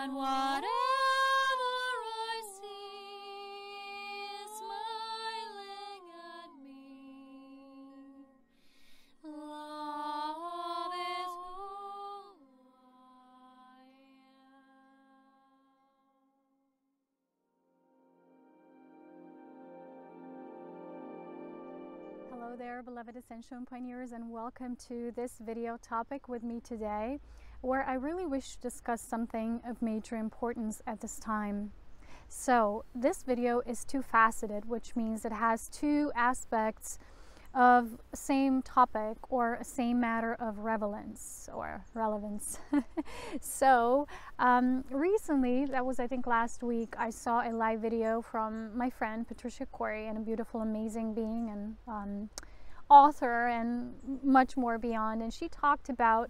and whatever I see is smiling at me. Love is who I am. Hello there, beloved Ascension pioneers, and welcome to this video topic with me today, where I really wish to discuss something of major importance at this time. So this video is two-faceted, which means it has two aspects of same topic or same matter of relevance. So recently, that was I think last week, I saw a live video from my friend Patricia Corey, and a beautiful, amazing being and author and much more beyond. And she talked about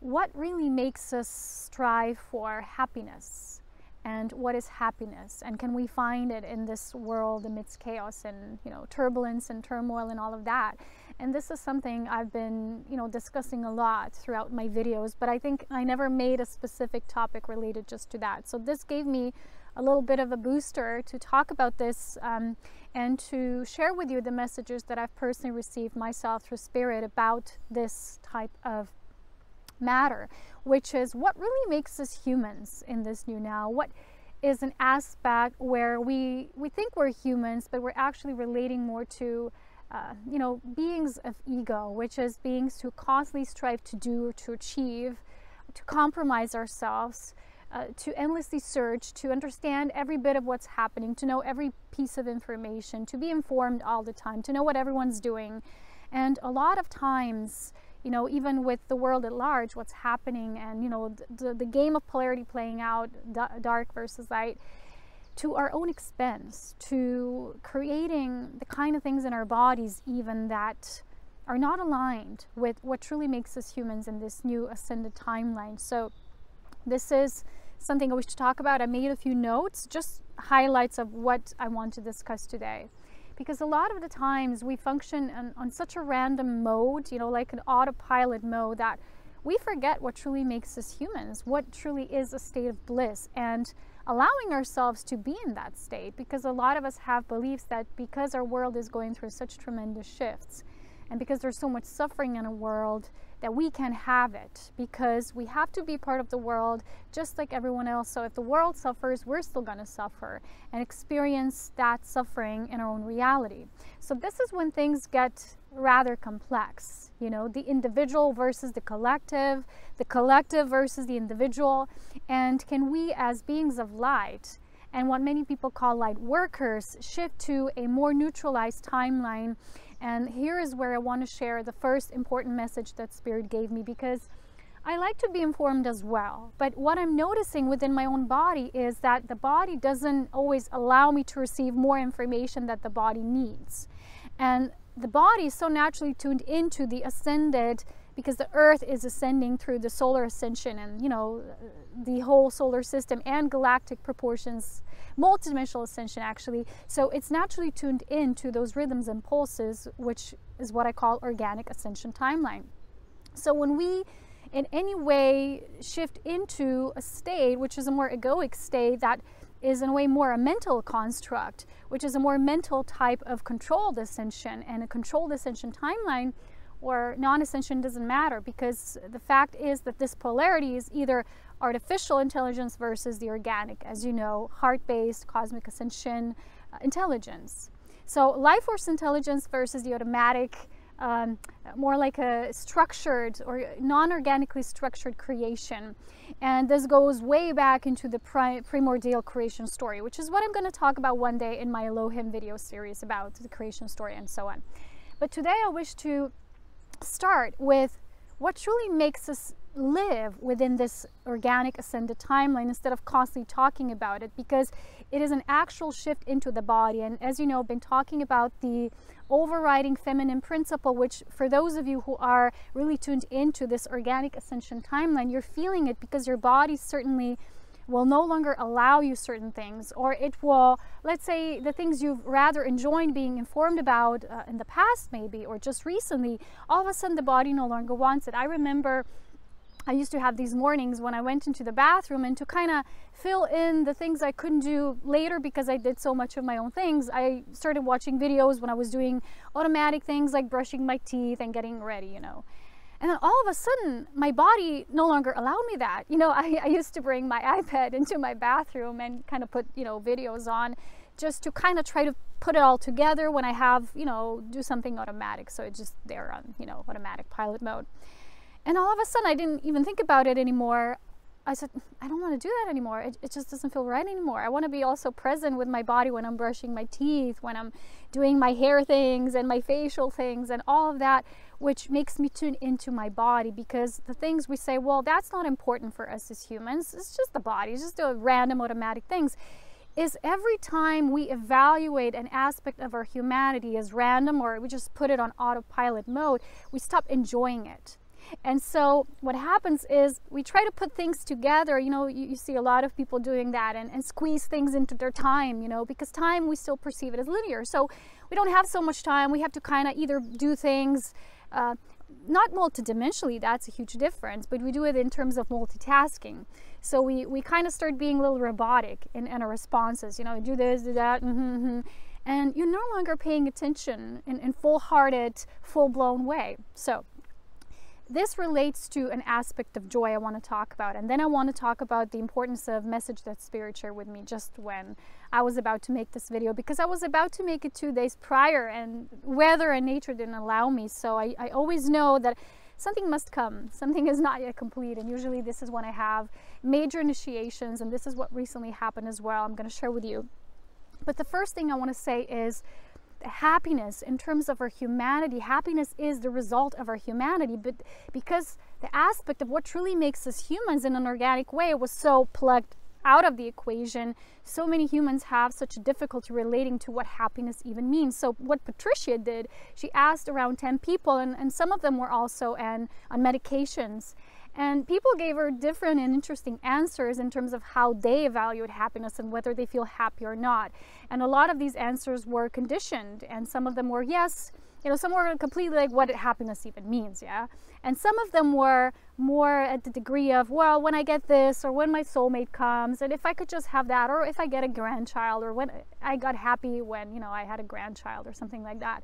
what really makes us strive for happiness, and what is happiness, and can we find it in this world amidst chaos and turbulence and turmoil and all of that. And this is something I've been discussing a lot throughout my videos, but I think I never made a specific topic related just to that. So this gave me a little bit of a booster to talk about this and to share with you the messages that I've personally received myself through spirit about this type of matter, which is what really makes us humans in this new now. What is an aspect where we think we're humans, but we're actually relating more to beings of ego, which is beings who constantly strive to do or to achieve, to compromise ourselves, to endlessly search, to understand every bit of what's happening, to know every piece of information, to be informed all the time, to know what everyone's doing. And a lot of times, even with the world at large, what's happening, and the game of polarity playing out, dark versus light, to our own expense, to creating the kind of things in our bodies even that are not aligned with what truly makes us humans in this new ascended timeline. So this is something I wish to talk about. I made a few notes, just highlights of what I want to discuss today. Because a lot of the times we function on such a random mode, like an autopilot mode, that we forget what truly makes us humans, what truly is a state of bliss, and allowing ourselves to be in that state. Because a lot of us have beliefs that because our world is going through such tremendous shifts, and because there's so much suffering in a world, that we can have it, because we have to be part of the world just like everyone else. So if the world suffers, we're still going to suffer and experience that suffering in our own reality. So this is when things get rather complex, the individual versus the collective versus the individual. And can we, as beings of light, and what many people call light workers, shift to a more neutralized timeline? And here is where I want to share the first important message that Spirit gave me, because I like to be informed as well. But what I'm noticing within my own body is that the body doesn't always allow me to receive more information that the body needs. And the body is so naturally tuned into the ascended, because the earth is ascending through the solar ascension and the whole solar system and galactic proportions, multidimensional ascension actually. So it's naturally tuned into those rhythms and pulses, which is what I call organic ascension timeline. So when we in any way shift into a state which is a more egoic state, that is in a way more a mental construct, which is a more mental type of controlled ascension, and a controlled ascension timeline or non-ascension doesn't matter, because the fact is that this polarity is either artificial intelligence versus the organic, as you know, heart-based cosmic ascension intelligence. So life force intelligence versus the automatic, more like a structured or non-organically structured creation. And this goes way back into the primordial creation story, which is what I'm going to talk about one day in my Elohim video series about the creation story and so on. But today I wish to start with what truly makes us live within this organic ascended timeline instead of constantly talking about it, because it is an actual shift into the body. And as you know, I've been talking about the overriding feminine principle, which for those of you who are really tuned into this organic ascension timeline, you're feeling it because your body certainly will no longer allow you certain things, or it will, let's say, the things you've rather enjoyed being informed about in the past maybe, or just recently, all of a sudden the body no longer wants it. I remember I used to have these mornings when I went into the bathroom, and to kind of fill in the things I couldn't do later because I did so much of my own things, I started watching videos when I was doing automatic things like brushing my teeth and getting ready, you know. And then all of a sudden, my body no longer allowed me that. You know, I used to bring my iPad into my bathroom and kind of put, you know, videos on just to kind of try to put it all together when I have, you know, do something automatic. So it's just there on, you know, automatic pilot mode. And all of a sudden, I didn't even think about it anymore. I said, I don't want to do that anymore. It just doesn't feel right anymore. I want to be also present with my body when I'm brushing my teeth, when I'm doing my hair things and my facial things and all of that, which makes me tune into my body. Because the things we say, well, that's not important for us as humans. It's just the body. It's just the random automatic things. Is every time we evaluate an aspect of our humanity as random, or we just put it on autopilot mode, we stop enjoying it. And so what happens is we try to put things together. You know, you see a lot of people doing that and squeeze things into their time, you know, because time, we still perceive it as linear. So we don't have so much time. We have to kind of either do things, not multidimensionally, that's a huge difference, but we do it in terms of multitasking. So we kind of start being a little robotic in our responses, you know, do this, do that, and you're no longer paying attention in full-hearted, full-blown way. So this relates to an aspect of joy I want to talk about. And then I want to talk about the importance of message that Spirit shared with me just when I was about to make this video, because I was about to make it 2 days prior and weather and nature didn't allow me. So I always know that something must come. Something is not yet complete. And usually this is when I have major initiations, and this is what recently happened as well. I'm going to share with you. But the first thing I want to say is happiness in terms of our humanity. Happiness is the result of our humanity, but because the aspect of what truly makes us humans in an organic way was so plugged out of the equation, so many humans have such a difficulty relating to what happiness even means. So what Patricia did, she asked around 10 people, and some of them were also on medications. And people gave her different and interesting answers in terms of how they evaluate happiness and whether they feel happy or not. And a lot of these answers were conditioned, and some of them were yes, you know, some were completely like what happiness even means, yeah. And some of them were more at the degree of, well, when I get this, or when my soulmate comes, and if I could just have that, or if I get a grandchild, or when I got happy when, you know, I had a grandchild or something like that.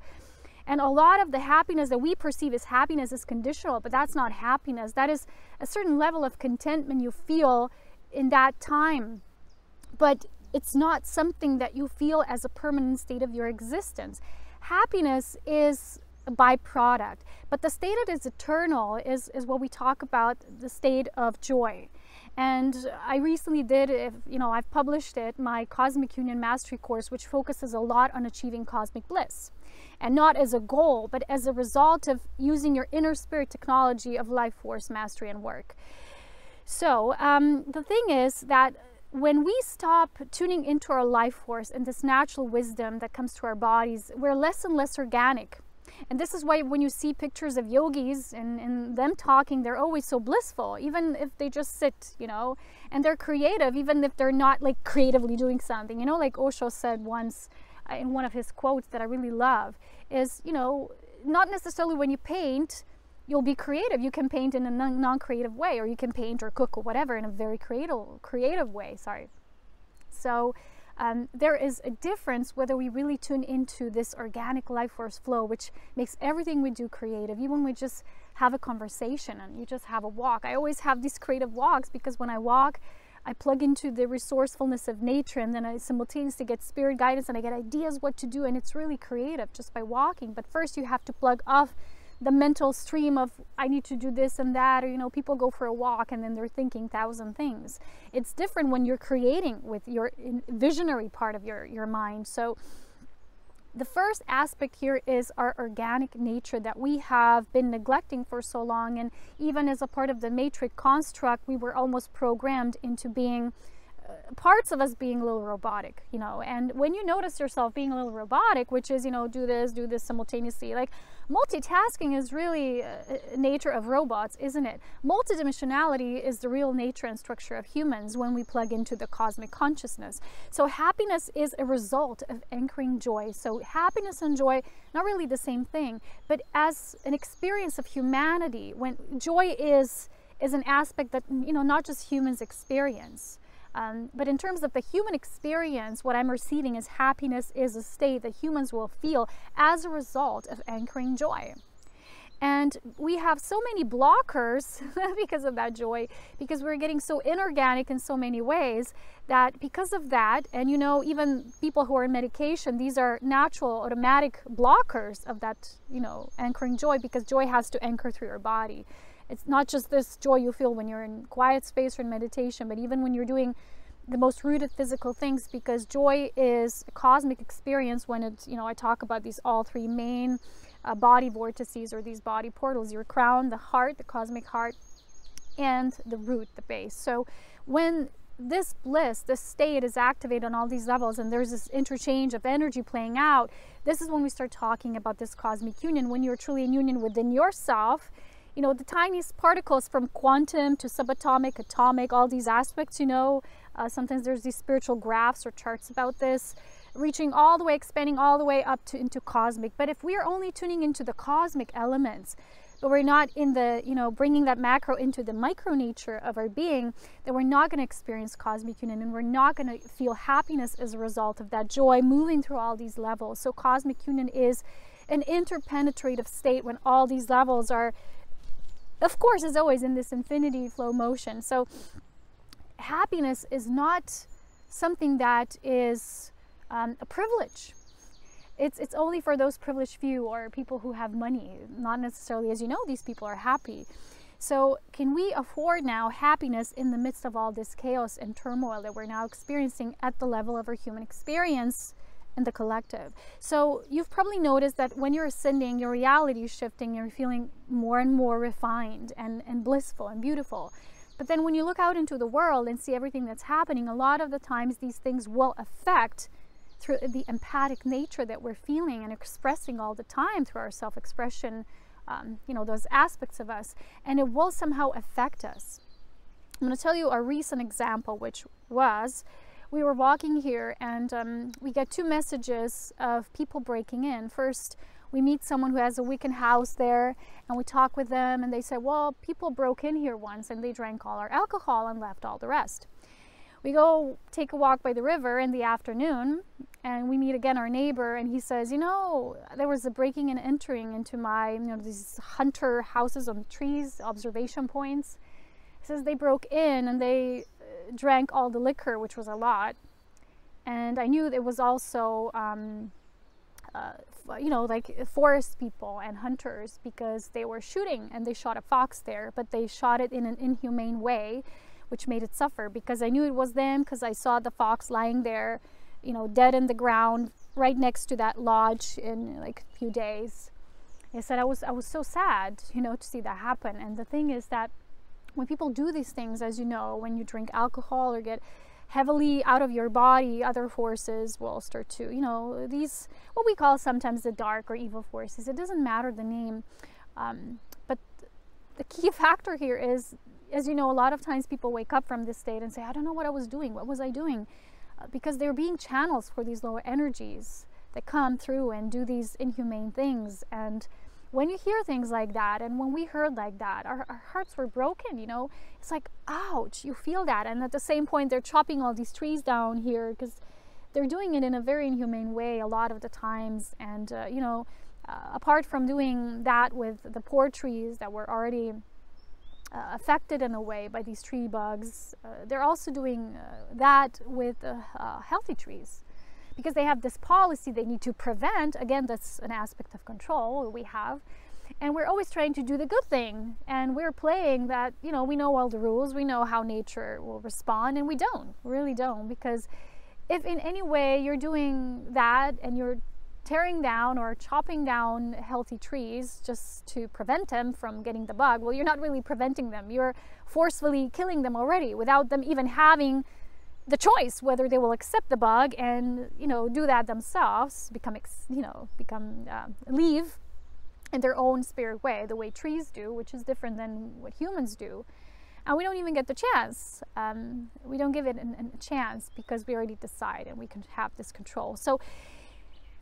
And a lot of the happiness that we perceive as happiness is conditional, but that's not happiness. That is a certain level of contentment you feel in that time. But it's not something that you feel as a permanent state of your existence. Happiness is a byproduct, but the state that is eternal is what we talk about, the state of joy. And I recently did, you know, I've published it, my Cosmic Union Mastery course, which focuses a lot on achieving cosmic bliss. And not as a goal, but as a result of using your inner spirit technology of life force mastery and work. So the thing is that when we stop tuning into our life force and this natural wisdom that comes to our bodies, we're less and less organic. And this is why when you see pictures of yogis and them talking, they're always so blissful, even if they just sit, you know, and they're creative, even if they're not like creatively doing something, you know, like Osho said once in one of his quotes that I really love is, you know, not necessarily when you paint, you'll be creative. You can paint in a non-creative way, or you can paint or cook or whatever in a very creative way, sorry. So there is a difference whether we really tune into this organic life force flow, which makes everything we do creative, even when we just have a conversation and you just have a walk. I always have these creative walks because when I walk, I plug into the resourcefulness of nature, and then I simultaneously get spirit guidance and I get ideas what to do, and it's really creative just by walking. But first you have to plug off the mental stream of I need to do this and that, or, you know, people go for a walk and then they're thinking 1,000 things. It's different when you're creating with your visionary part of your mind. So the first aspect here is our organic nature that we have been neglecting for so long, and even as a part of the matrix construct, we were almost programmed into being parts of us being a little robotic, you know. And when you notice yourself being a little robotic, which is, you know, do this simultaneously, like multitasking is really a nature of robots, isn't it? Multidimensionality is the real nature and structure of humans when we plug into the cosmic consciousness. So happiness is a result of anchoring joy. So happiness and joy, not really the same thing, but as an experience of humanity, when joy is is an aspect that, you know, not just humans experience. But in terms of the human experience, what I'm receiving is happiness is a state that humans will feel as a result of anchoring joy. And we have so many blockers because of that joy, because we're getting so inorganic in so many ways that because of that, and you know, even people who are in medication, these are natural automatic blockers of that, you know, anchoring joy, because joy has to anchor through your body. It's not just this joy you feel when you're in quiet space or in meditation, but even when you're doing the most rooted physical things, because joy is a cosmic experience when it's, you know, I talk about these all three main body vortices, or these body portals: your crown, the heart, the cosmic heart, and the root, the base. So when this bliss, this state is activated on all these levels, and there's this interchange of energy playing out, this is when we start talking about this cosmic union, when you're truly in union within yourself. You know, the tiniest particles, from quantum to subatomic, atomic, all these aspects, you know, sometimes there's these spiritual graphs or charts about this, reaching all the way, expanding all the way up to into cosmic. But if we are only tuning into the cosmic elements, but we're not in the, you know, bringing that macro into the micro nature of our being, then we're not going to experience cosmic union, and we're not going to feel happiness as a result of that joy moving through all these levels. So cosmic union is an interpenetrative state when all these levels are, of course, as always, in this infinity flow motion. So happiness is not something that is a privilege. It's only for those privileged few, or people who have money. Not necessarily, as you know, these people are happy. So can we afford now happiness in the midst of all this chaos and turmoil that we're now experiencing at the level of our human experience in the collective? So you've probably noticed that when you're ascending, your reality is shifting, you're feeling more and more refined and blissful and beautiful. But then when you look out into the world and see everything that's happening, a lot of the times these things will affect through the empathic nature that we're feeling and expressing all the time through our self-expression, you know, those aspects of us, and it will somehow affect us. I'm going to tell you a recent example, which was, we were walking here, and we get two messages of people breaking in. First, we meet someone who has a weekend house there, and we talk with them, and they say, well, people broke in here once and they drank all our alcohol and left all the rest. We go take a walk by the river in the afternoon, and we meet again our neighbor, and he says, you know, there was a breaking and entering into my, you know, these hunter houses on trees, observation points. He says they broke in and they drank all the liquor, which was a lot. And I knew it was also, you know, like forest people and hunters, because they were shooting and they shot a fox there, but they shot it in an inhumane way, which made it suffer, because I knew it was them, because I saw the fox lying there, you know, dead in the ground right next to that lodge in like a few days. I said I was so sad, you know, to see that happen. And the thing is that when people do these things, as you know, when you drink alcohol or get heavily out of your body, other forces will start to, you know, these, what we call sometimes the dark or evil forces. It doesn't matter the name. But the key factor here is, as you know, a lot of times people wake up from this state and say, I don't know what I was doing. What was I doing? Because they're being channels for these lower energies that come through and do these inhumane things. And when you hear things like that, and when we heard like that, our hearts were broken, you know. It's like, ouch, you feel that. And at the same point, they're chopping all these trees down here, because they're doing it in a very inhumane way a lot of the times. And, you know, apart from doing that with the poor trees that were already affected in a way by these tree bugs, they're also doing that with healthy trees, because they have this policy they need to prevent. Again, that's an aspect of control we have, and we're always trying to do the good thing, and we're playing that, you know, we know all the rules, we know how nature will respond, and we really don't, because if in any way you're doing that and you're tearing down or chopping down healthy trees just to prevent them from getting the bug, well, you're not really preventing them. You're forcefully killing them already without them even having the choice whether they will accept the bug and, you know, do that themselves, leave in their own spirit way, the way trees do, which is different than what humans do. And we don't even get the chance. We don't give it a chance, because we already decide and we can have this control. So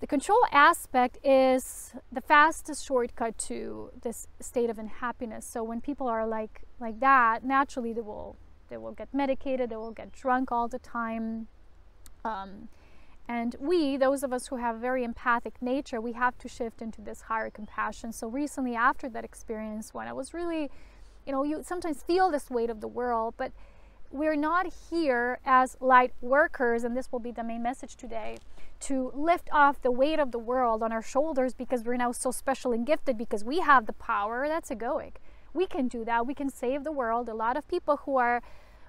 The control aspect is the fastest shortcut to this state of unhappiness. So when people are like that, naturally they will get medicated, they will get drunk all the time. And those of us who have a very empathic nature, we have to shift into this higher compassion. So recently, after that experience, when I was really, you sometimes feel this weight of the world, but we're not here as light workers, and this will be the main message today, to lift off the weight of the world on our shoulders because we're now so special and gifted because we have the power. That's egoic. We can do that. We can save the world. A lot of people who are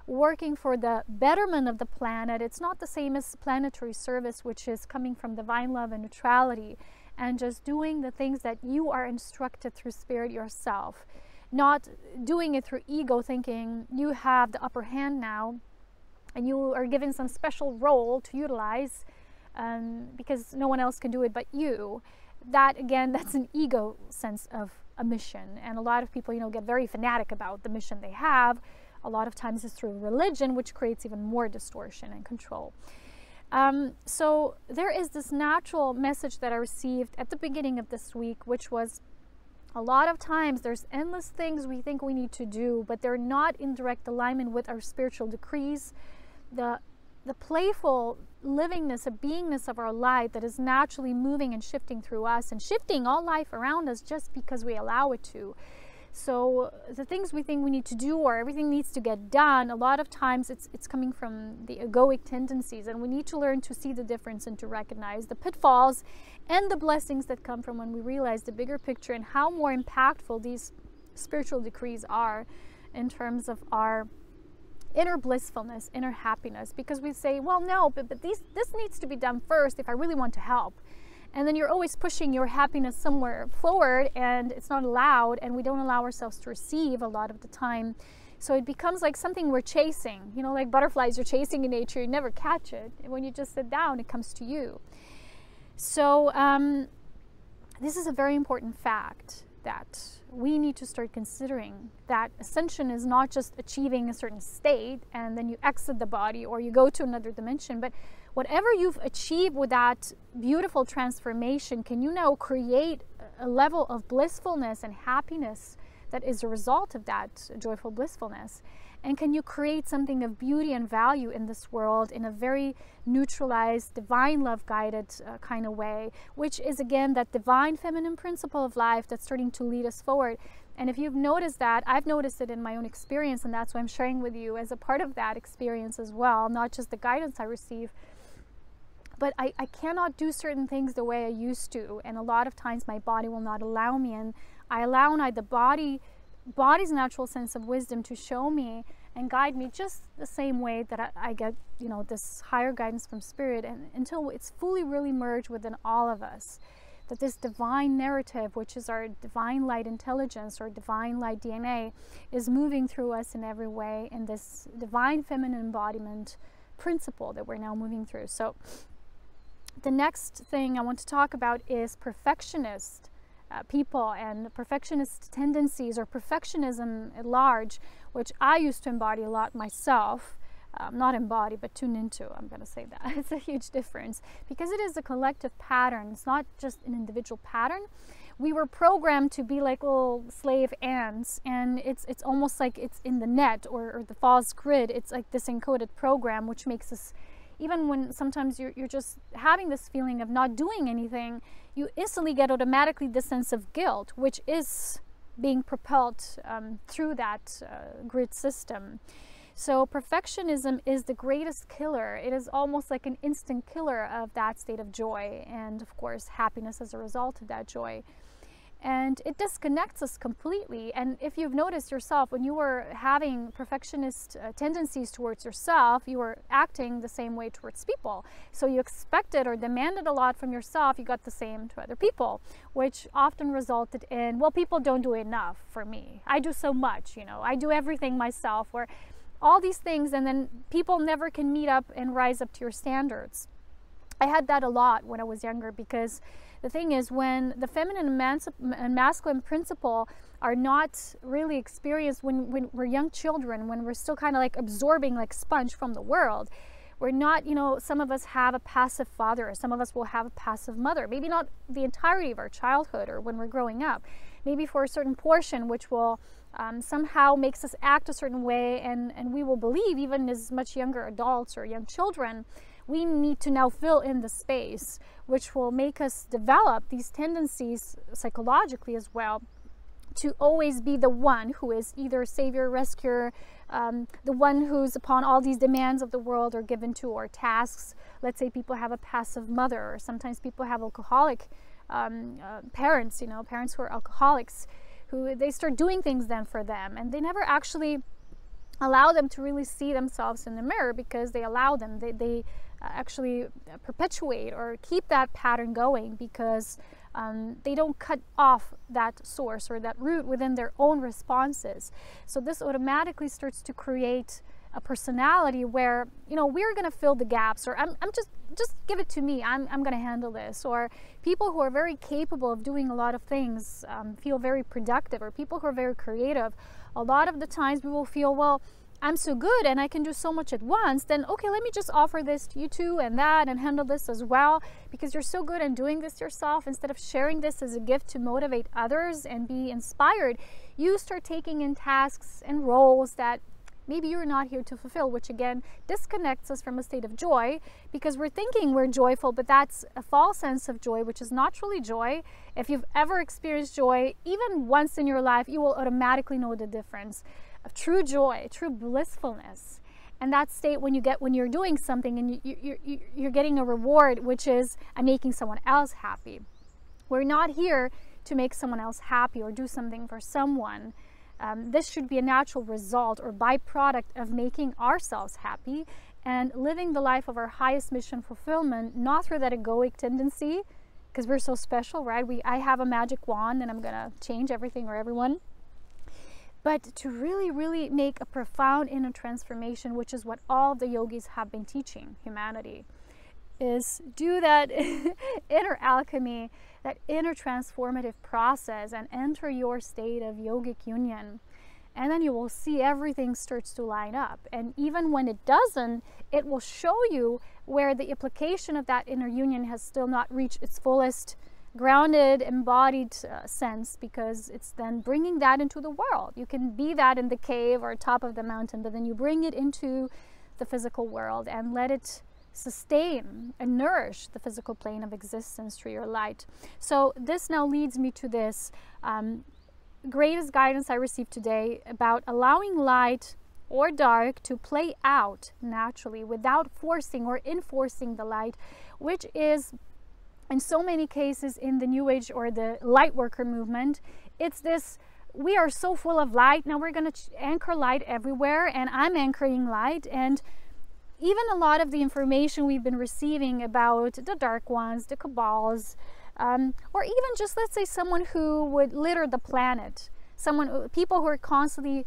working for the betterment of the planet, it's not the same as planetary service, which is coming from divine love and neutrality and just doing the things that you are instructed through spirit yourself, not doing it through ego, thinking you have the upper hand now and you are given some special role to utilize because no one else can do it but you. That, again, that's an ego sense of a mission, and a lot of people get very fanatic about the mission they have. A lot of times it's through religion, which creates even more distortion and control. So there is this natural message that I received at the beginning of this week, which was a lot of times there's endless things we think we need to do, but they're not in direct alignment with our spiritual decrees. The playful livingness, a beingness of our light that is naturally moving and shifting through us and shifting all life around us just because we allow it to. So the things we think we need to do or everything needs to get done, a lot of times it's coming from the egoic tendencies, and we need to learn to see the difference and to recognize the pitfalls and the blessings that come from when we realize the bigger picture and how more impactful these spiritual decrees are in terms of our inner blissfulness, inner happiness. Because we say, well, no, but this needs to be done first if I really want to help. And then you're always pushing your happiness somewhere forward, and it's not allowed, and we don't allow ourselves to receive a lot of the time. So it becomes like something we're chasing, like butterflies you're chasing in nature, you never catch it. And when you just sit down, it comes to you. So this is a very important fact that we need to start considering, that ascension is not just achieving a certain state and then you exit the body or you go to another dimension, but whatever you've achieved with that beautiful transformation, can you now create a level of blissfulness and happiness that is a result of that joyful blissfulness? And can you create something of beauty and value in this world in a very neutralized, divine love guided kind of way, which is again that divine feminine principle of life that's starting to lead us forward. And if you've noticed that, I've noticed it in my own experience, and that's why I'm sharing with you as a part of that experience as well, not just the guidance I receive. But I cannot do certain things the way I used to, and a lot of times my body will not allow me, and I allow the body's natural sense of wisdom to show me and guide me just the same way that I get this higher guidance from spirit, and until it's fully really merged within all of us, that this divine narrative, which is our divine light intelligence or divine light DNA, is moving through us in every way in this divine feminine embodiment principle that we're now moving through. So the next thing I want to talk about is perfectionist people and perfectionist tendencies, or perfectionism at large, which I used to embody a lot myself. Not embody, but tune into. I'm going to say that. It's a huge difference because it is a collective pattern. It's not just an individual pattern. We were programmed to be like little slave ants, and it's almost like it's in the net or the false grid. It's like this encoded program, which makes us, even when sometimes you're just having this feeling of not doing anything, you instantly get automatically this sense of guilt, which is being propelled through that grid system. So perfectionism is the greatest killer. It is almost like an instant killer of that state of joy, and of course happiness as a result of that joy. And it disconnects us completely. And if you've noticed yourself, when you were having perfectionist tendencies towards yourself, you were acting the same way towards people. So you expected or demanded a lot from yourself, you got the same to other people, which often resulted in, well, people don't do enough for me. I do so much, I do everything myself, or all these things, and then people never can meet up and rise up to your standards. I had that a lot when I was younger, because the thing is, when the feminine and masculine principle are not really experienced when we're young children, when we're still kind of like absorbing like sponge from the world, We're not, you know, some of us have a passive father, some of us will have a passive mother, maybe not the entirety of our childhood or when we're growing up, maybe for a certain portion which will somehow makes us act a certain way, and we will believe, even as much younger adults or young children, we need to now fill in the space, which will make us develop these tendencies psychologically as well, to always be the one who is either savior, rescuer, the one who's upon all these demands of the world are given to, or tasks. Let's say people have a passive mother, or sometimes people have alcoholic parents, you know, parents who are alcoholics, who they start doing things then for them, and they never actually allow them to really see themselves in the mirror, because they allow them, they actually perpetuate or keep that pattern going, because they don't cut off that source or that root within their own responses. So this automatically starts to create a personality where, you know, we're going to fill the gaps, or I'm just give it to me, I'm going to handle this. Or people who are very capable of doing a lot of things feel very productive, or people who are very creative, a lot of the times we will feel, well, I'm so good and I can do so much at once, then okay, let me just offer this to you too, and that, and handle this as well, because you're so good at doing this yourself. Instead of sharing this as a gift to motivate others and be inspired, you start taking in tasks and roles that maybe you're not here to fulfill, which again disconnects us from a state of joy, because we're thinking we're joyful, but that's a false sense of joy, which is not truly joy. If you've ever experienced joy, even once in your life, you will automatically know the difference of true joy, true blissfulness. And that state when you're doing something and you're getting a reward, which is I'm making someone else happy. We're not here to make someone else happy or do something for someone. This should be a natural result or byproduct of making ourselves happy and living the life of our highest mission fulfillment, not through that egoic tendency, because we're so special, right? I have a magic wand and I'm gonna change everything or everyone. But to really, really make a profound inner transformation, which is what all the yogis have been teaching humanity, is do that inner alchemy, that inner transformative process, and enter your state of yogic union. And then you will see everything starts to line up. And even when it doesn't, it will show you where the application of that inner union has still not reached its fullest grounded, embodied sense, because it's then bringing that into the world. You can be that in the cave or top of the mountain, but then you bring it into the physical world and let it sustain and nourish the physical plane of existence through your light. So this now leads me to this greatest guidance I received today about allowing light or dark to play out naturally without forcing or enforcing the light, which is in so many cases in the New Age or the Lightworker movement. It's this, we are so full of light, now we're going to anchor light everywhere, and I'm anchoring light. And even a lot of the information we've been receiving about the dark ones, the cabals, or even just, let's say, someone who would litter the planet, people who are constantly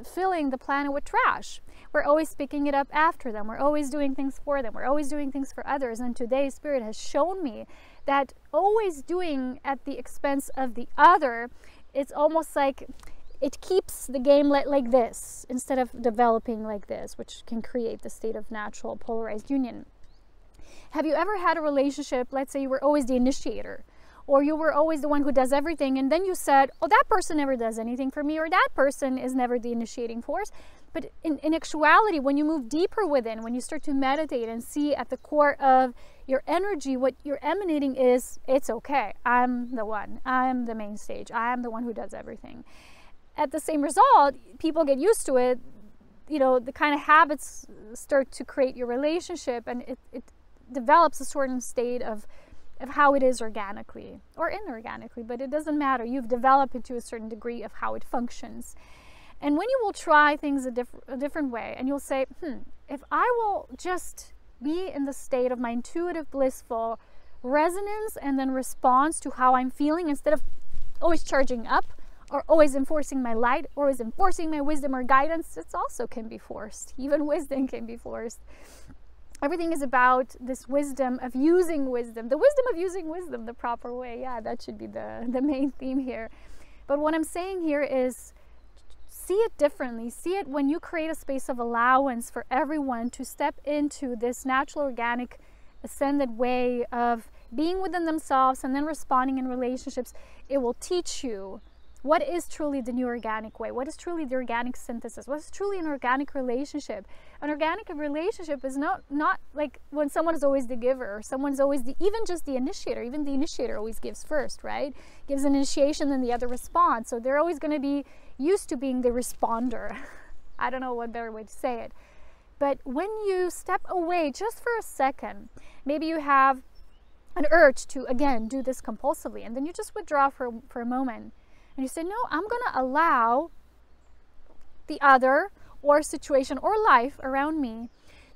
filling the planet with trash. We're always picking it up after them. We're always doing things for them. We're always doing things for others. And today, Spirit has shown me that always doing at the expense of the other, it's almost like it keeps the game like this instead of developing like this, which can create the state of natural polarized union. Have you ever had a relationship, let's say you were always the initiator, or you were always the one who does everything, and then you said, oh, that person never does anything for me, or that person is never the initiating force. But in actuality, when you move deeper within, when you start to meditate and see at the core of your energy, what you're emanating is, it's okay, I'm the one, I'm the main stage, I am the one who does everything. At the same result, people get used to it, you know, the kind of habits start to create your relationship, and it develops a certain state of how it is organically or inorganically, but it doesn't matter. You've developed it to a certain degree of how it functions. And when you will try things a different way, and you'll say, if I will just be in the state of my intuitive, blissful resonance and then response to how I'm feeling, instead of always charging up or always enforcing my light, or always enforcing my wisdom or guidance, it also can be forced. Even wisdom can be forced. Everything is about this wisdom of using wisdom, the wisdom of using wisdom the proper way. Yeah, that should be the main theme here. But what I'm saying here is see it differently. See it when you create a space of allowance for everyone to step into this natural, organic, ascended way of being within themselves and then responding in relationships. It will teach you what is truly the new organic way, what is truly the organic synthesis, what is truly an organic relationship. An organic relationship is not like when someone is always the giver, or someone's always even just the initiator. Even the initiator always gives first, right? Gives an initiation, then the other responds. So they're always going to be used to being the responder. I don't know what better way to say it. But when you step away just for a second, maybe you have an urge to, again, do this compulsively, and then you just withdraw for a moment. And you say, no, I'm going to allow the other or situation or life around me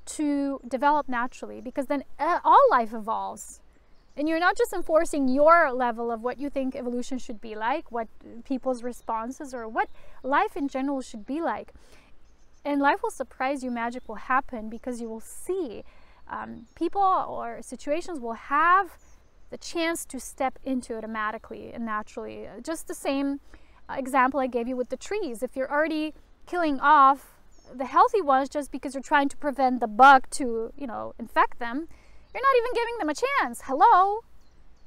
to develop naturally, because then all life evolves. And you're not just enforcing your level of what you think evolution should be like, what people's responses, or what life in general should be like. And life will surprise you, magic will happen, because you will see people or situations will have the chance to step into it automatically and naturally. Just the same example I gave you with the trees. If you're already killing off the healthy ones just because you're trying to prevent the bug to, infect them, you're not even giving them a chance. Hello?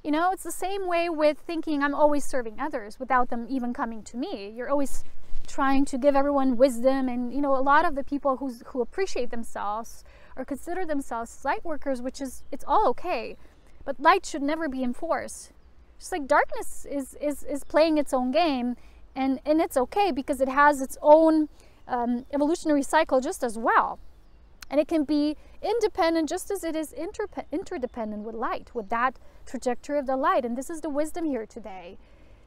It's the same way with thinking I'm always serving others without them even coming to me. You're always trying to give everyone wisdom, and a lot of the people who appreciate themselves or consider themselves light workers, which is, it's all okay. But light should never be enforced. Just like darkness is playing its own game, and it's okay because it has its own evolutionary cycle just as well. And it can be independent just as it is interdependent with light, with that trajectory of the light. And this is the wisdom here today.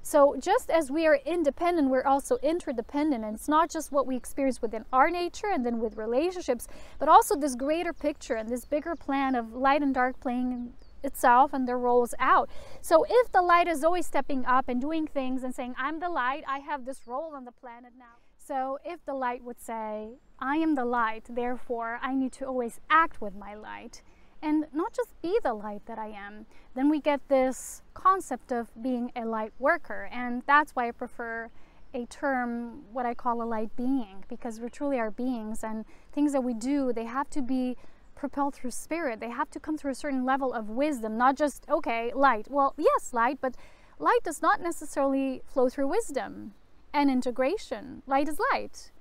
So just as we are independent, we're also interdependent. And it's not just what we experience within our nature and then with relationships, but also this greater picture and this bigger plan of light and dark playing itself and their roles out. So if the light is always stepping up and doing things and saying, I'm the light, I have this role on the planet now. So if the light would say, I am the light, therefore I need to always act with my light and not just be the light that I am, then we get this concept of being a light worker. And that's why I prefer a term, what I call a light being, because we truly are beings, and things that we do, they have to be propelled through spirit. They have to come through a certain level of wisdom, not just, okay, light. Well, yes, light, but light does not necessarily flow through wisdom and integration. Light is light.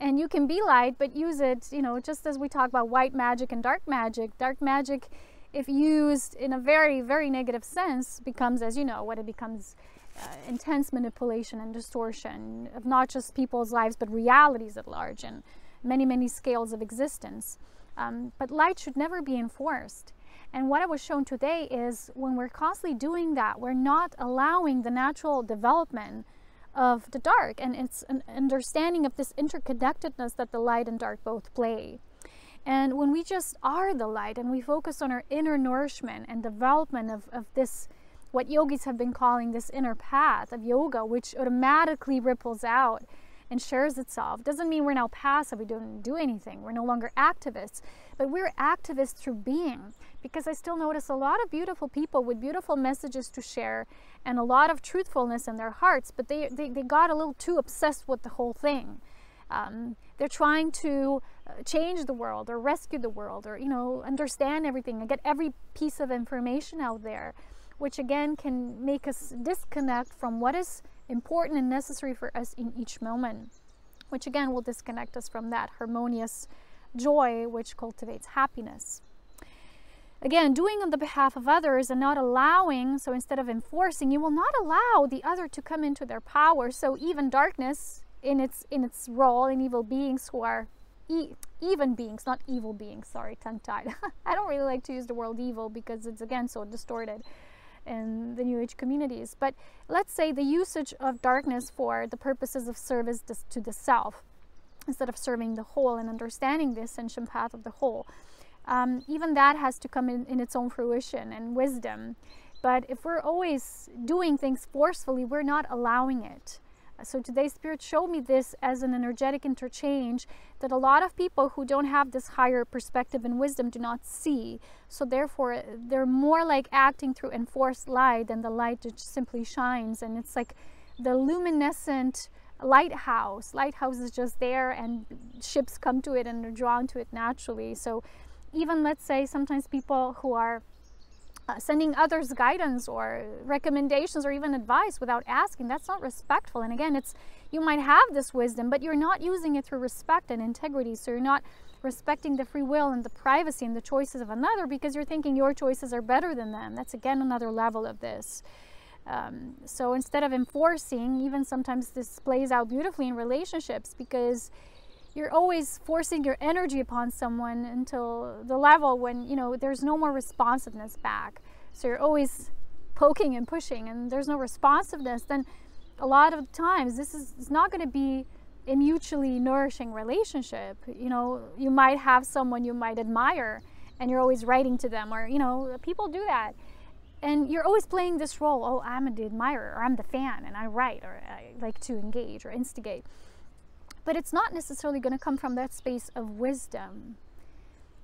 And you can be light, but use it, just as we talk about white magic and dark magic. Dark magic, if used in a very, very negative sense, becomes, as you know, what it becomes, intense manipulation and distortion of not just people's lives, but realities at large and many, many scales of existence. But light should never be enforced. And what I was shown today is when we're constantly doing that, we're not allowing the natural development of the dark. And it's an understanding of this interconnectedness that the light and dark both play. And when we just are the light and we focus on our inner nourishment and development of this, what yogis have been calling this inner path of yoga, which automatically ripples out and shares itself. Doesn't mean we're now passive, we don't do anything, we're no longer activists, but we're activists through being, because I still notice a lot of beautiful people with beautiful messages to share and a lot of truthfulness in their hearts, but they got a little too obsessed with the whole thing. They're trying to change the world or rescue the world or, understand everything and get every piece of information out there, which again can make us disconnect from what is important and necessary for us in each moment, which again will disconnect us from that harmonious joy which cultivates happiness. Again, doing on the behalf of others and not allowing, so instead of enforcing, you will not allow the other to come into their power. So even darkness in its role, in evil beings who are even beings, not evil beings, sorry, tongue-tied. I don't really like to use the word evil because it's again so distorted in the New Age communities. But let's say the usage of darkness for the purposes of service to the self, instead of serving the whole and understanding the ascension path of the whole. Even that has to come in its own fruition and wisdom. But if we're always doing things forcefully, we're not allowing it. So today Spirit showed me this as an energetic interchange that a lot of people who don't have this higher perspective and wisdom do not see. So therefore they're more like acting through enforced light than the light that simply shines. And it's like the luminescent lighthouse. Lighthouse is just there, and ships come to it and are drawn to it naturally. So even, let's say, sometimes people who are sending others guidance or recommendations or even advice without asking, that's not respectful. And again, it's, you might have this wisdom, but you're not using it through respect and integrity. So you're not respecting the free will and the privacy and the choices of another, because you're thinking your choices are better than them. That's again another level of this. So instead of enforcing, even sometimes this plays out beautifully in relationships, because you're always forcing your energy upon someone until the level when, you know, there's no more responsiveness back. So you're always poking and pushing and there's no responsiveness. Then a lot of times this is not going to be a mutually nourishing relationship. You know, you might have someone you might admire and you're always writing to them, or, you know, people do that. And you're always playing this role. Oh, I'm the admirer, or I'm the fan, and I write, or I like to engage or instigate. But it's not necessarily going to come from that space of wisdom,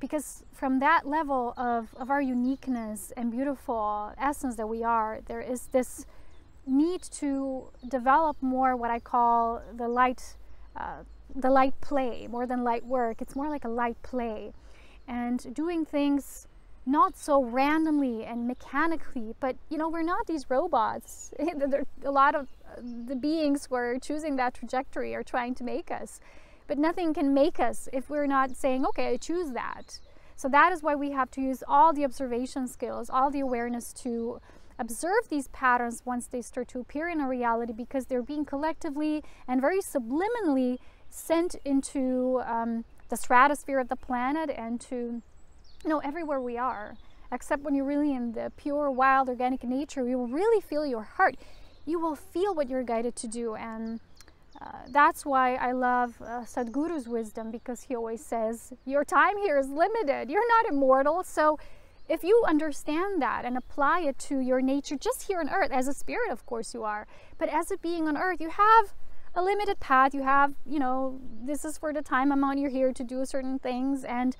because from that level of our uniqueness and beautiful essence that we are, there is this need to develop more what I call the light play, more than light work. It's more like a light play, and doing things not so randomly and mechanically. But, you know, we're not these robots. A lot of the beings who are choosing that trajectory are trying to make us, but nothing can make us if we're not saying, okay, I choose that. So that is why we have to use all the observation skills, all the awareness to observe these patterns once they start to appear in our reality, because they're being collectively and very subliminally sent into the stratosphere of the planet and to, you know, everywhere we are. Except when you're really in the pure, wild, organic nature, you will really feel your heart. You will feel what you're guided to do. And that's why I love Sadhguru's wisdom, because he always says, your time here is limited. You're not immortal. So if you understand that and apply it to your nature just here on earth, as a spirit, of course you are, but as a being on earth, you have a limited path. You have, you know, this is for the time amount you're here to do certain things. And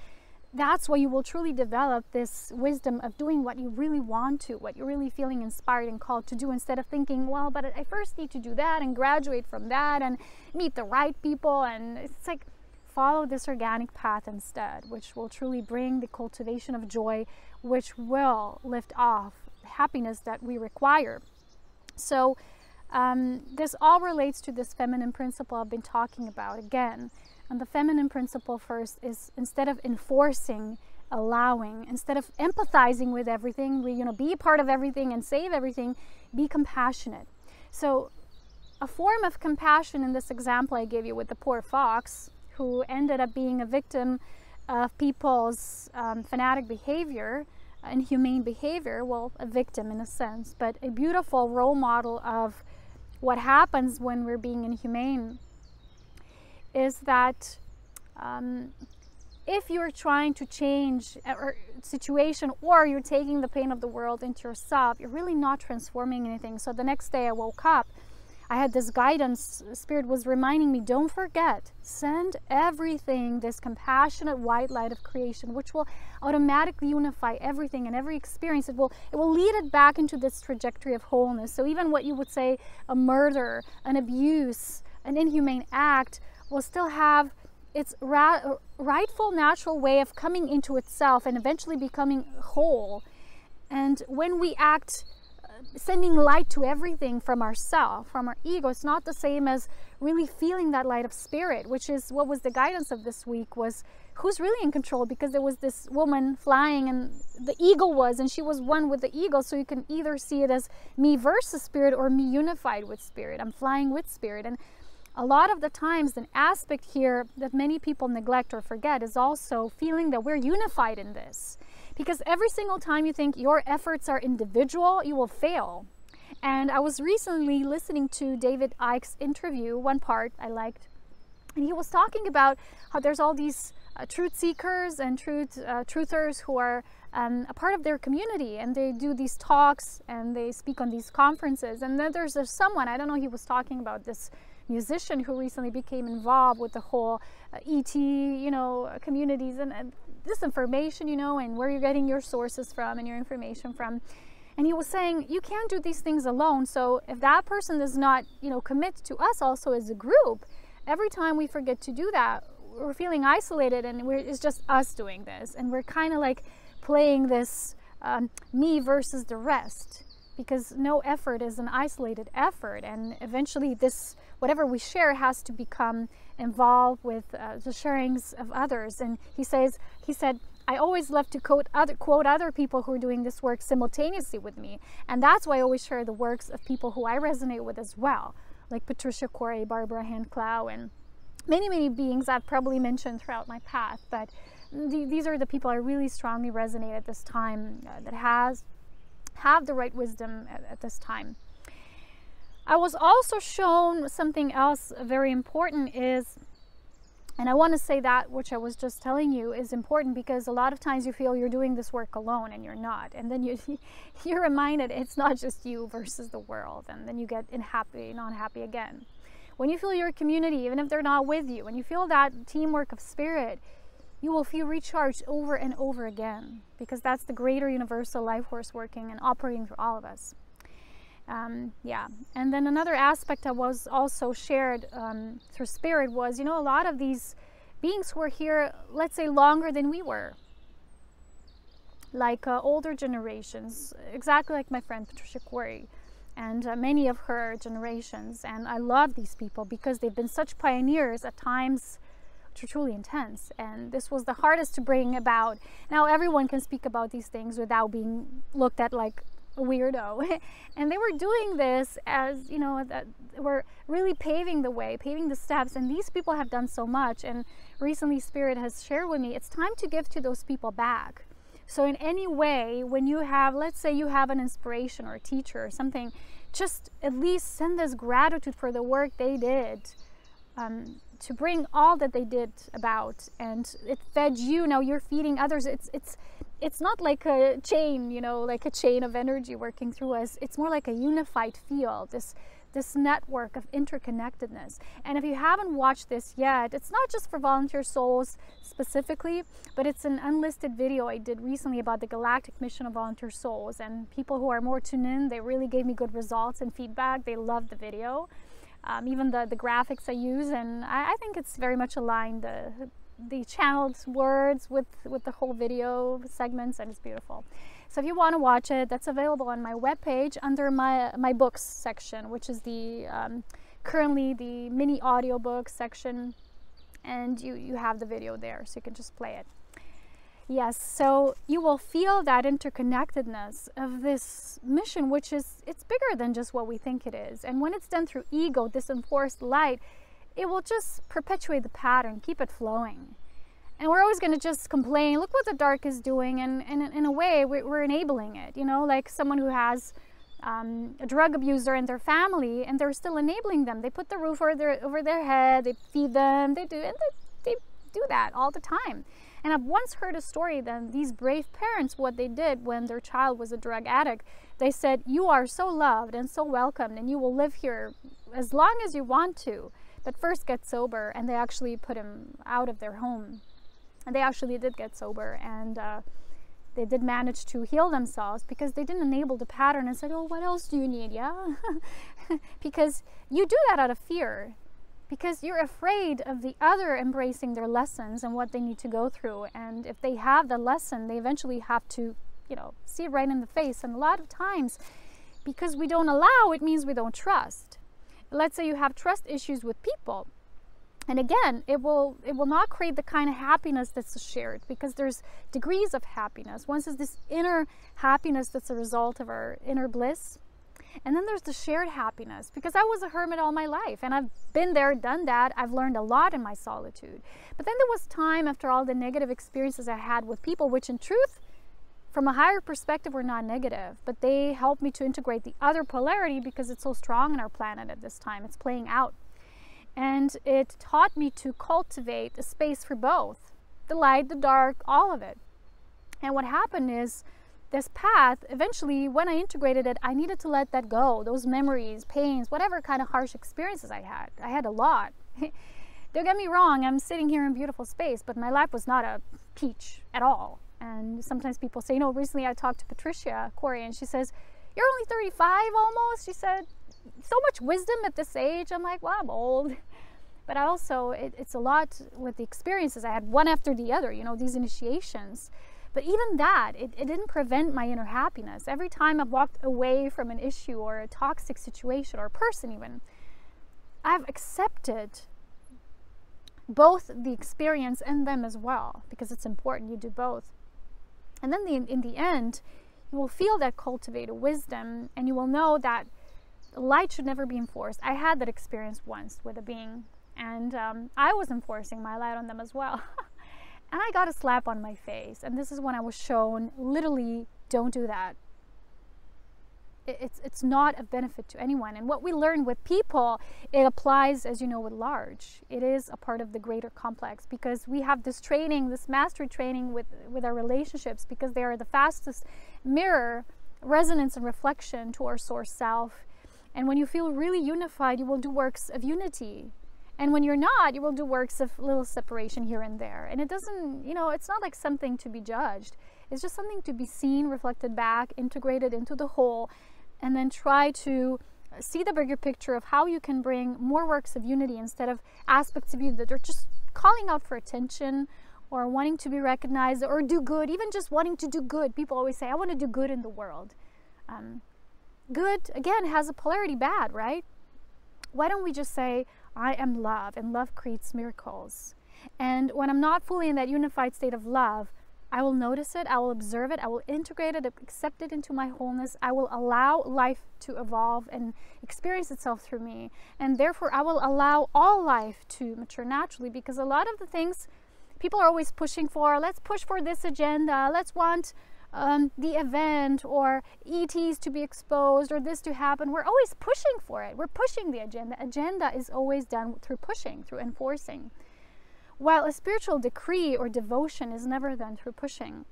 that's why you will truly develop this wisdom of doing what you really want to, what you're really feeling inspired and called to do, instead of thinking, well, but I first need to do that and graduate from that and meet the right people. And it's like, follow this organic path instead, which will truly bring the cultivation of joy, which will lift off happiness that we require. So this all relates to this feminine principle I've been talking about again. And the feminine principle first is, instead of enforcing, allowing, instead of empathizing with everything, be a part of everything and save everything, be compassionate. So a form of compassion in this example I gave you with the poor fox, who ended up being a victim of people's fanatic behavior, inhumane behavior, well, a victim in a sense, but a beautiful role model of what happens when we're being inhumane, is that if you're trying to change a situation, or you're taking the pain of the world into yourself, you're really not transforming anything. So the next day I woke up, I had this guidance. Spirit was reminding me, don't forget, send everything this compassionate white light of creation, which will automatically unify everything and every experience. It will lead it back into this trajectory of wholeness. So even what you would say a murder, an abuse, an inhumane act, will still have its rightful, natural way of coming into itself and eventually becoming whole. And when we act sending light to everything from ourself, from our ego, it's not the same as really feeling that light of spirit, which is what was the guidance of this week, was who's really in control. Because there was this woman flying and the eagle was, and she was one with the eagle. So you can either see it as me versus spirit or me unified with spirit. I'm flying with spirit. And a lot of the times, an aspect here that many people neglect or forget is also feeling that we're unified in this. Because every single time you think your efforts are individual, you will fail. And I was recently listening to David Icke's interview, one part I liked, and he was talking about how there's all these truth seekers and truthers who are a part of their community, and they do these talks and they speak on these conferences. And then there's someone, I don't know, he was talking about this musician who recently became involved with the whole ET, communities and disinformation, and where you're getting your sources from and your information from. And he was saying, you can't do these things alone. So if that person does not, commit to us also as a group, every time we forget to do that, we're feeling isolated, and it's just us doing this. And we're kind of like playing this me versus the rest, because no effort is an isolated effort. And eventually this, whatever we share, has to become involved with the sharings of others. And he said, I always love to quote other people who are doing this work simultaneously with me. And that's why I always share the works of people who I resonate with as well, like Patricia Corey, Barbara Hand-Clow, and many, many beings I've probably mentioned throughout my path. But these are the people I really strongly resonate at this time, that have the right wisdom at this time. I was also shown something else very important is, and I want to say that which I was just telling you is important, because a lot of times you feel you're doing this work alone and you're not. And then you're reminded it's not just you versus the world. And then you get unhappy and unhappy again. When you feel your community, even if they're not with you, when you feel that teamwork of spirit, you will feel recharged over and over again, because that's the greater universal life force working and operating through all of us. Yeah. And then another aspect I was also shared through spirit was, a lot of these beings were here, let's say, longer than we were, like older generations, exactly like my friend Patricia Corey and many of her generations. And I love these people because they've been such pioneers at times which are truly intense. And this was the hardest to bring about. Now everyone can speak about these things without being looked at like a weirdo. And they were doing this as, that we're really paving the way, paving the steps. And these people have done so much. And recently Spirit has shared with me, it's time to give to those people back. So in any way, when you have, let's say you have an inspiration or a teacher or something, just at least send this gratitude for the work they did, to bring all that they did about. And it fed you, now you're feeding others. It's not like a chain, like a chain of energy working through us. It's more like a unified field, this network of interconnectedness. And if you haven't watched this yet, it's not just for volunteer souls specifically, but it's an unlisted video I did recently about the galactic mission of volunteer souls. And people who are more tuned in, they really gave me good results and feedback. They loved the video, even the graphics I use. And I think it's very much aligned, the channeled words with the whole video segments, and it's beautiful. So if you want to watch it, that's available on my webpage under my books section, which is the currently the mini audiobook section, and you have the video there, so you can just play it. Yes, so you will feel that interconnectedness of this mission, which is, it's bigger than just what we think it is. And when it's done through ego, this enforced light, it will just perpetuate the pattern, keep it flowing. And we're always going to just complain, look what the dark is doing, and in a way we're enabling it, like someone who has a drug abuser in their family, and they're still enabling them. They put the roof over their head, they feed them, they do that all the time. And I've once heard a story that these brave parents, what they did when their child was a drug addict, they said, you are so loved and so welcomed, and you will live here as long as you want to, but first get sober. And they actually put him out of their home. And they actually did get sober, and they did manage to heal themselves because they didn't enable the pattern and said, oh, what else do you need? Yeah. Because you do that out of fear, because you're afraid of the other embracing their lessons and what they need to go through. And if they have the lesson, they eventually have to, see it right in the face. And a lot of times, because we don't allow, it means we don't trust. Let's say you have trust issues with people. And again, it will not create the kind of happiness that's shared, because there's degrees of happiness. One is this inner happiness that's a result of our inner bliss. And then there's the shared happiness, because I was a hermit all my life, and I've been there, done that. I've learned a lot in my solitude. But then there was time after all the negative experiences I had with people, which in truth, from a higher perspective, were not negative, but they helped me to integrate the other polarity, because it's so strong in our planet at this time. It's playing out. And it taught me to cultivate a space for both, the light, the dark, all of it. And what happened is, this path, eventually, when I integrated it, I needed to let that go. Those memories, pains, whatever kind of harsh experiences I had a lot. Don't get me wrong, I'm sitting here in beautiful space, but my life was not a peach at all. And sometimes people say, you know, recently I talked to Patricia Corey, and she says, you're only 35 almost. She said, so much wisdom at this age. I'm like, well, I'm old. But I also, it's a lot with the experiences I had, one after the other, you know, these initiations. But even that, it didn't prevent my inner happiness. Every time I've walked away from an issue or a toxic situation or a person even, I've accepted both the experience and them as well, because it's important you do both. And then in the end, you will feel that cultivated wisdom, and you will know that light should never be enforced. I had that experience once with a being, and I was enforcing my light on them as well. And I got a slap on my face, and this is when I was shown, literally, don't do that. It's not of benefit to anyone. And what we learn with people, it applies, as you know, with large. It is a part of the greater complex, because we have this training, this mastery training with our relationships, because they are the fastest mirror, resonance and reflection to our source self. And when you feel really unified, you will do works of unity. And when you're not, you will do works of little separation here and there. And it doesn't, you know, it's not like something to be judged. It's just something to be seen, reflected back, integrated into the whole, and then try to see the bigger picture of how you can bring more works of unity instead of aspects of you that are just calling out for attention or wanting to be recognized or do good, even just wanting to do good. People always say, I want to do good in the world. Good, again, has a polarity bad, right? Why don't we just say, I am love, and love creates miracles. And when I'm not fully in that unified state of love, I will notice it, I will observe it, I will integrate it, accept it into my wholeness. I will allow life to evolve and experience itself through me. And therefore, I will allow all life to mature naturally, because a lot of the things people are always pushing for, let's push for this agenda, let's want the event or ETs to be exposed or this to happen. We're always pushing for it. We're pushing the agenda. Agenda is always done through pushing, through enforcing. While a spiritual decree or devotion is never done through pushing.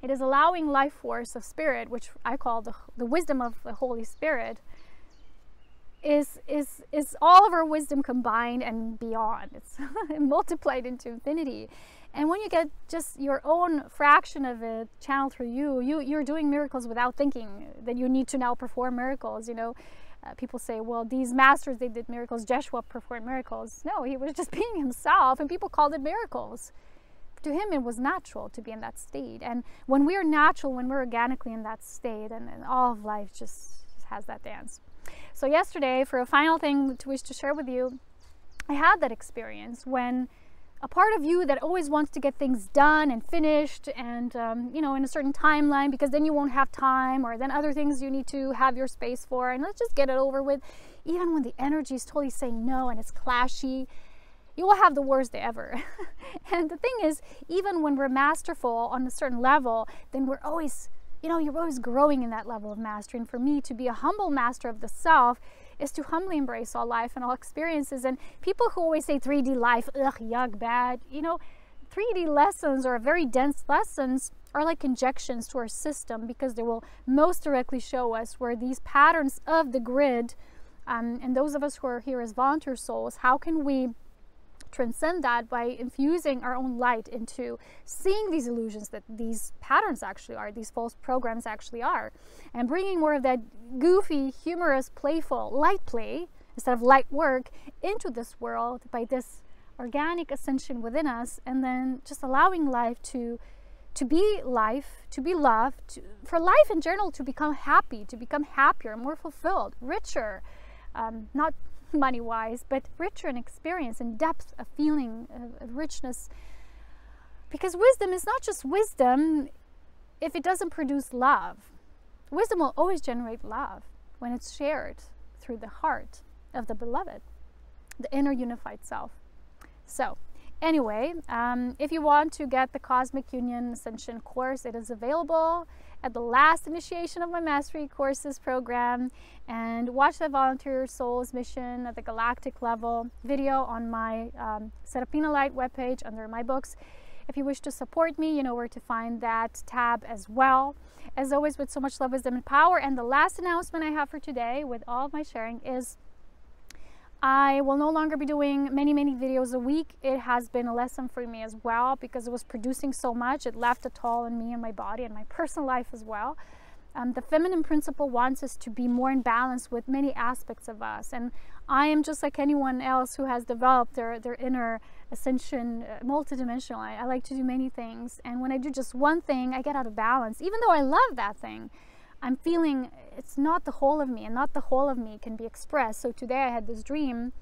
It is allowing life force of spirit, which I call the wisdom of the Holy Spirit, is all of our wisdom combined and beyond. It's multiplied into infinity. And when you get just your own fraction of it channeled through you're doing miracles without thinking that you need to now perform miracles. You know, people say, well, these masters, they did miracles. Joshua performed miracles. No, he was just being himself, and people called it miracles. To him, it was natural to be in that state. And when we're natural, when we're organically in that state, and all of life just has that dance. So yesterday, for a final thing to wish to share with you, I had that experience when a part of you that always wants to get things done and finished and, you know, in a certain timeline, because then you won't have time, or then other things you need to have your space for, and let's just get it over with. Even when the energy is totally saying no and it's clashy, you will have the worst day ever. And the thing is, even when we're masterful on a certain level, then we're always, you know, you're always growing in that level of mastery. And for me, to be a humble master of the self is to humbly embrace all life and all experiences. And people who always say 3D life, ugh, yuck, bad, you know, 3D lessons or very dense lessons are like injections to our system, because they will most directly show us where these patterns of the grid, and those of us who are here as volunteer souls, how can we transcend that by infusing our own light into seeing these illusions that these patterns actually are, these false programs actually are, and bringing more of that goofy, humorous, playful light play instead of light work into this world by this organic ascension within us, and then just allowing life to be life, to be loved, for life in general to become happy, to become happier, more fulfilled, richer, not money-wise, but richer in experience and depth of feeling, of richness. Because wisdom is not just wisdom if it doesn't produce love. Wisdom will always generate love when it's shared through the heart of the beloved, the inner unified self. So anyway, if you want to get the Cosmic Union Ascension course, it is available at the last initiation of my Mastery Courses program, and watch the Volunteer Souls Mission at the galactic level video on my Serapina Light webpage under my books. If you wish to support me, you know where to find that tab as well. As always, with so much love, wisdom, and power. And the last announcement I have for today with all of my sharing is I will no longer be doing many videos a week. It has been a lesson for me as well, because it was producing so much. It left a toll on me and my body and my personal life as well. The feminine principle wants us to be more in balance with many aspects of us, and I am just like anyone else who has developed their inner ascension, multidimensional. I like to do many things, and when I do just one thing, I get out of balance. Even though I love that thing, I'm feeling it's not the whole of me, and not the whole of me can be expressed. So today I had this dream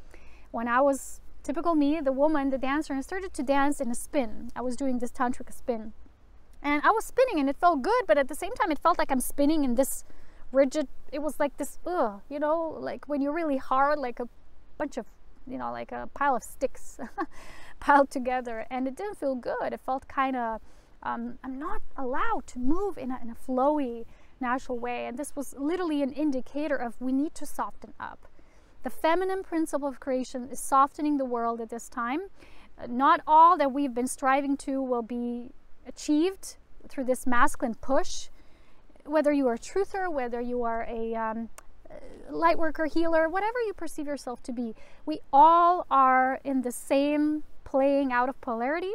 when I was typical me, the woman, the dancer, and I started to dance in a spin. I was doing this tantric spin. And I was spinning and it felt good, but at the same time it felt like I'm spinning in this rigid, it was like this, you know, like when you're really hard, like a bunch of, you know, like a pile of sticks piled together, and it didn't feel good. It felt kind of, I'm not allowed to move in a flowy, natural way. And this was literally an indicator of we need to soften up. The feminine principle of creation is softening the world at this time. Not all that we've been striving to will be achieved through this masculine push. Whether you are a truther, whether you are a light worker, healer, whatever you perceive yourself to be, we all are in the same playing out of polarity.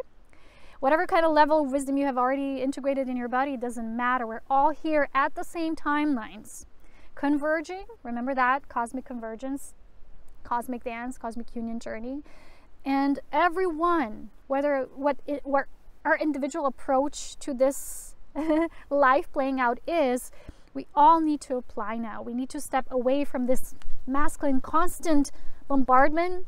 Whatever kind of level of wisdom you have already integrated in your body, it doesn't matter. We're all here at the same timelines, converging. Remember that, cosmic convergence, cosmic dance, cosmic union journey. And everyone, whether what our individual approach to this life playing out is, we all need to apply now. We need to step away from this masculine constant bombardment,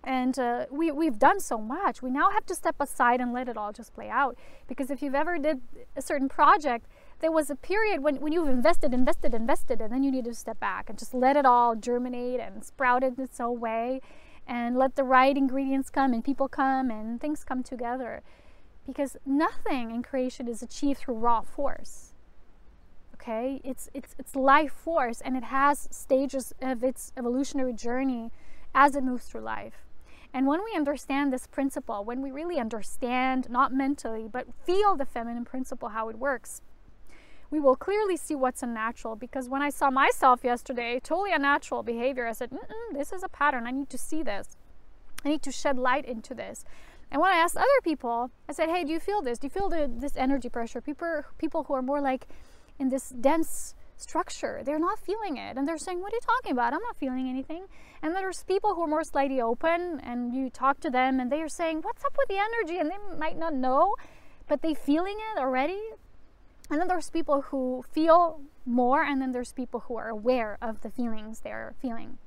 and we've done so much. We now have to step aside and let it all just play out. Because if you've ever did a certain project, there was a period when you've invested, and then you need to step back and just let it all germinate and sprout in its own way, and let the right ingredients come and people come and things come together. Because nothing in creation is achieved through raw force. Okay, it's life force, and it has stages of its evolutionary journey as it moves through life. And when we understand this principle, when we really understand, not mentally, but feel the feminine principle, how it works, we will clearly see what's unnatural. Because when I saw myself yesterday, totally unnatural behavior, I said, this is a pattern. I need to see this. I need to shed light into this. And when I asked other people, I said, hey, do you feel this? Do you feel this energy pressure? People who are more like in this dense structure, they're not feeling it. And they're saying, what are you talking about? I'm not feeling anything. And then there's people who are more slightly open, and you talk to them and they are saying, what's up with the energy? And they might not know, but they feeling it already. And then there's people who feel more, and then there's people who are aware of the feelings they're feeling.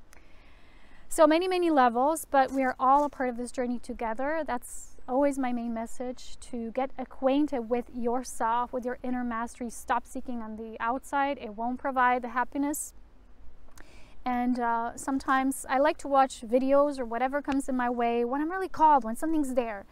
So many levels, but we are all a part of this journey together. That's always my main message, to get acquainted with yourself, with your inner mastery. Stop seeking on the outside. It won't provide the happiness. And sometimes I like to watch videos or whatever comes in my way when I'm really called, when something's there.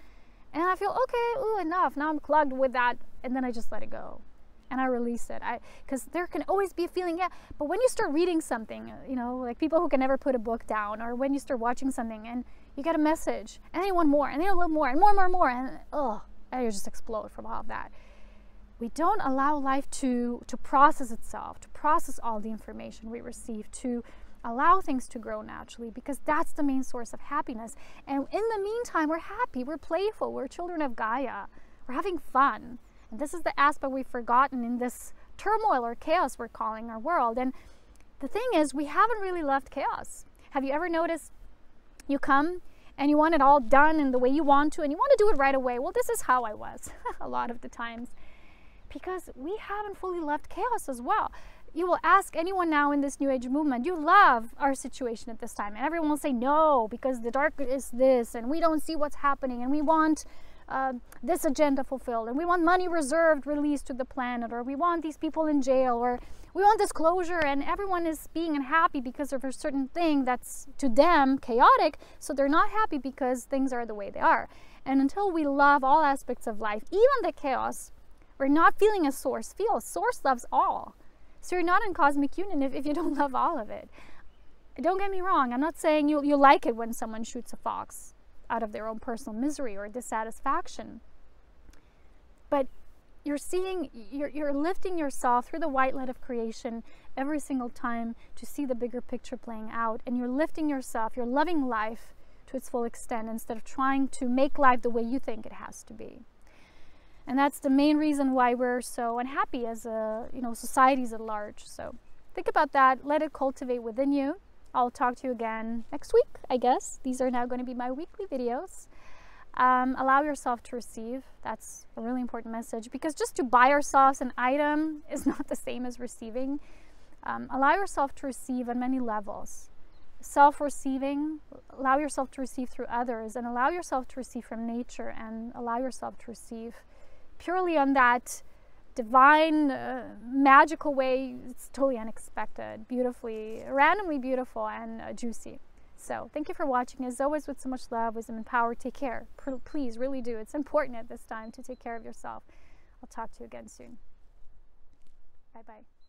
And I feel, okay, enough. Now I'm plugged with that. And then I just let it go. And I release it. Because there can always be a feeling, yeah. But when you start reading something, you know, like people who can never put a book down, or when you start watching something and you get a message, and then you want more, and then a little more, and more, and and you just explode from all of that. We don't allow life to process itself, to process all the information we receive, to allow things to grow naturally, because that's the main source of happiness. And in the meantime, we're happy, we're playful, we're children of Gaia, we're having fun. And this is the aspect we've forgotten in this turmoil or chaos we're calling our world. And the thing is, we haven't really loved chaos. Have you ever noticed you come and you want it all done in the way you want to, and you want to do it right away? Well, this is how I was a lot of the times, because we haven't fully loved chaos as well. You will ask anyone now in this New Age movement, do you love our situation at this time? And everyone will say no, because the dark is this, and we don't see what's happening, and we want this agenda fulfilled, and we want money reserved, released to the planet, or we want these people in jail, or we want this closure. And everyone is being unhappy because of a certain thing that's to them chaotic, so they're not happy because things are the way they are. And until we love all aspects of life, even the chaos, we're not feeling a source feel. Source loves all. So you're not in cosmic union if you don't love all of it. Don't get me wrong, I'm not saying you like it when someone shoots a fox out of their own personal misery or dissatisfaction. But you're seeing, you're lifting yourself through the white light of creation every single time to see the bigger picture playing out. And you're lifting yourself, you're loving life to its full extent instead of trying to make life the way you think it has to be. And that's the main reason why we're so unhappy as a, societies at large. So think about that, let it cultivate within you. I'll talk to you again next week, I guess. These are now going to be my weekly videos. Allow yourself to receive. That's a really important message, because just to buy ourselves an item is not the same as receiving. Allow yourself to receive on many levels. Self-receiving, allow yourself to receive through others, and allow yourself to receive from nature, and allow yourself to receive purely on that divine, magical way. It's totally unexpected, beautifully, randomly beautiful, and juicy. So thank you for watching. As always, with so much love, wisdom, and power, take care. Please, really do. It's important at this time to take care of yourself. I'll talk to you again soon. Bye-bye.